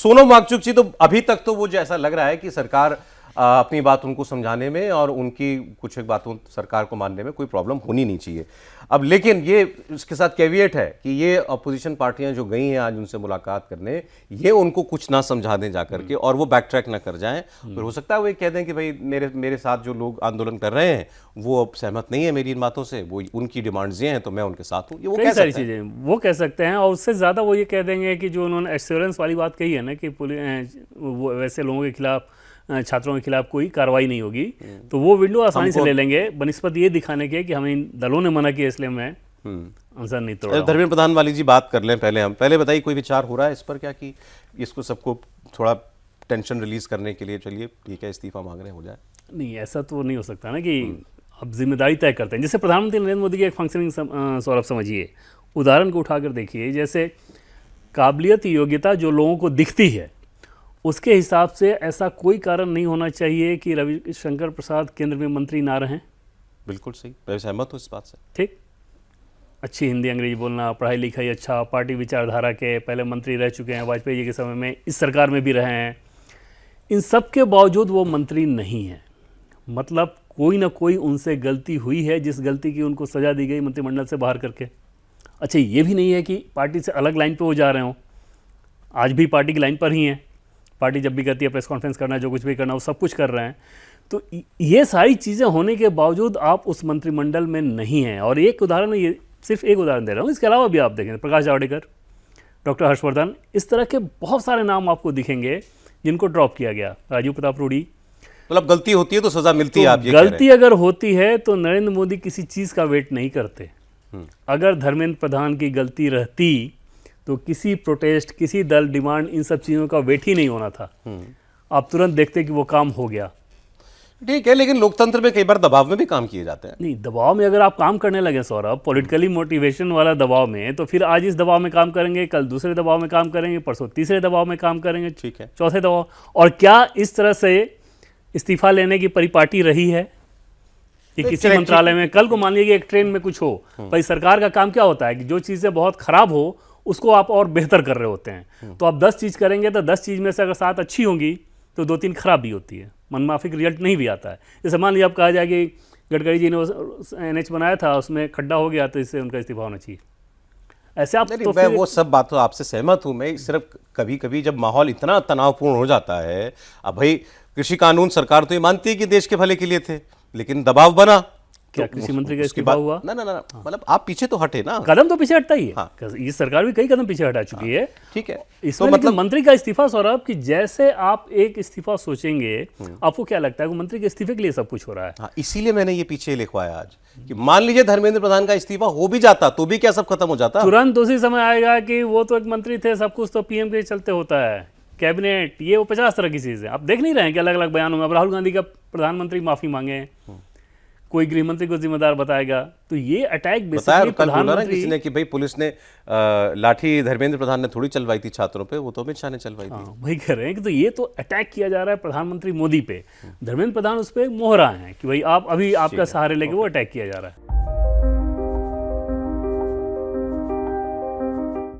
सोनम वांगचुक जी तो अभी तक तो वो जो ऐसा लग रहा है कि सरकार अपनी बात उनको समझाने में और उनकी कुछ एक बातों सरकार को मानने में कोई प्रॉब्लम होनी नहीं चाहिए। अब लेकिन ये इसके साथ कैविएट है कि ये अपोजिशन पार्टियां जो गई हैं आज उनसे मुलाकात करने, ये उनको कुछ ना समझा दें जाकर के और वो बैक ट्रैक ना कर जाएं। फिर हो सकता है वो ये कह दें कि भाई मेरे साथ जो लोग आंदोलन कर रहे हैं वो अब सहमत नहीं है मेरी इन बातों से, वो उनकी डिमांड्स ये हैं तो मैं उनके साथ हूँ। ये वो कई सारी चीज़ें वो कह सकते हैं, और उससे ज़्यादा वो ये कह देंगे कि जो उन्होंने एश्योरेंस वाली बात कही है ना कि वैसे लोगों के खिलाफ, छात्रों के खिलाफ कोई कार्रवाई नहीं होगी, तो वो विंडो आसानी से ले लेंगे बनिस्बत ये दिखाने के कि हमें इन दलों ने मना किया इसलिए मैं आंसर नहीं तोड़ा। धर्मेंद्र प्रधान वाली जी बात कर लें पहले, हम पहले बताइए कोई विचार हो रहा है इस पर क्या कि इसको सबको थोड़ा टेंशन रिलीज करने के लिए चलिए ठीक है इस्तीफा मांग रहे हो जाए? नहीं, ऐसा तो नहीं हो सकता ना कि अब जिम्मेदारी तय करते हैं। जैसे प्रधानमंत्री नरेंद्र मोदी की एक फंक्शनिंग सौरभ समझिए, उदाहरण को उठाकर देखिए, जैसे काबिलियत योग्यता जो लोगों को दिखती है उसके हिसाब से ऐसा कोई कारण नहीं होना चाहिए कि रविशंकर प्रसाद केंद्र में मंत्री ना रहें। बिल्कुल सही, मैं सहमत हूँ इस बात से। ठीक, अच्छी हिंदी अंग्रेजी बोलना, पढ़ाई लिखाई अच्छा, पार्टी विचारधारा के, पहले मंत्री रह चुके हैं, वाजपेयी जी के समय में इस सरकार में भी रहे हैं, इन सब के बावजूद वो मंत्री नहीं हैं। मतलब कोई ना कोई उनसे गलती हुई है जिस गलती की उनको सज़ा दी गई मंत्रिमंडल से बाहर करके। अच्छा, ये भी नहीं है कि पार्टी से अलग लाइन पे वो जा रहे हों, आज भी पार्टी की लाइन पर ही हैं, पार्टी जब भी कहती है प्रेस कॉन्फ्रेंस करना, जो कुछ भी करना, वो सब कुछ कर रहे हैं। तो ये सारी चीज़ें होने के बावजूद आप उस मंत्रिमंडल में नहीं हैं। और एक उदाहरण, ये सिर्फ एक उदाहरण दे रहा हूँ, इसके अलावा भी आप देखें प्रकाश जावड़ेकर, डॉक्टर हर्षवर्धन, इस तरह के बहुत सारे नाम आपको दिखेंगे जिनको ड्रॉप किया गया, राजीव प्रताप रूडी। मतलब गलती होती है तो सजा मिलती है, आप ये गलती अगर होती है तो नरेंद्र मोदी किसी चीज़ का वेट नहीं करते। अगर धर्मेंद्र प्रधान की गलती रहती तो किसी प्रोटेस्ट, किसी दल डिमांड, इन सब चीज़ों का वेट ही नहीं होना था। आप तुरंत देखते कि वो काम हो गया। ठीक है, लेकिन लोकतंत्र में कई बार दबाव में भी काम किए जाते हैं। नहीं, दबाव में अगर आप काम करने लगे सौरभ, पॉलिटिकली मोटिवेशन वाला दबाव में, तो फिर आज इस दबाव में काम करेंगे, कल दूसरे दबाव में काम करेंगे, परसों तीसरे दबाव में काम करेंगे, ठीक है, चौथे दबाव। और क्या इस तरह से इस्तीफा लेने की परिपाटी रही है कि किसी मंत्रालय में कल को मान लीजिए एक ट्रेन में कुछ हो, भाई सरकार का काम क्या होता है कि जो चीज़ें बहुत खराब हो उसको आप और बेहतर कर रहे होते हैं। तो आप 10 चीज़ करेंगे तो 10 चीज़ में से अगर 7 अच्छी होंगी तो 2-3 खराब भी होती है, मनमाफिक रिजल्ट नहीं भी आता है। जैसे मान लीजिए आप कहा जाए कि गडकरी जी ने NH बनाया था, उसमें खड्डा हो गया तो इससे उनका इस्तीफा होना चाहिए। ऐसे आप तो मैं वो सब बातों आपसे सहमत हूँ। मैं सिर्फ कभी कभी जब माहौल इतना तनावपूर्ण हो जाता है, अब भाई कृषि कानून सरकार तो ये मानती है कि देश के भले के लिए थे, लेकिन दबाव बना, क्या कृषि मंत्री का इस्तीफा हुआ? ना, मतलब आप पीछे तो हटे ना, कदम तो पीछे हटता ही है। हाँ। ये सरकार भी कई कदम पीछे हटा चुकी है। ठीक है, इसमें तो मतलब मंत्री का इस्तीफा सौरभ, कि जैसे आप एक इस्तीफा सोचेंगे, आपको क्या लगता है कि मंत्री के इस्तीफे के लिए सब कुछ हो रहा है? हाँ, इसीलिए मैंने ये पीछे लिखवाया आज कि मान लीजिए धर्मेंद्र प्रधान का इस्तीफा हो भी जाता तो भी क्या सब खत्म हो जाता? तुरंत उसी समय आएगा कि वो तो एक मंत्री थे, सब कुछ तो PM के चलते होता है, कैबिनेट, ये वो 50 तरह की चीज़ें आप देख नहीं रहे हैं कि अलग अलग बयानों में। अब राहुल गांधी का प्रधानमंत्री माफी मांगे, कोई गृह मंत्री को जिम्मेदार बताएगा। तो ये अटैक बेसिकली प्रधानमंत्री किसी ने कि भाई पुलिस ने लाठी धर्मेंद्र प्रधान ने थोड़ी चलवाई थी छात्रों पे, वो तो अमित शाह ने चलवाई थी। वही कह रहे हैं कि तो ये तो अटैक किया जा रहा है प्रधानमंत्री मोदी पे, धर्मेंद्र प्रधान उस पर मोहरा है कि भाई आप अभी आपका सहारे लेके वो अटैक किया जा रहा है।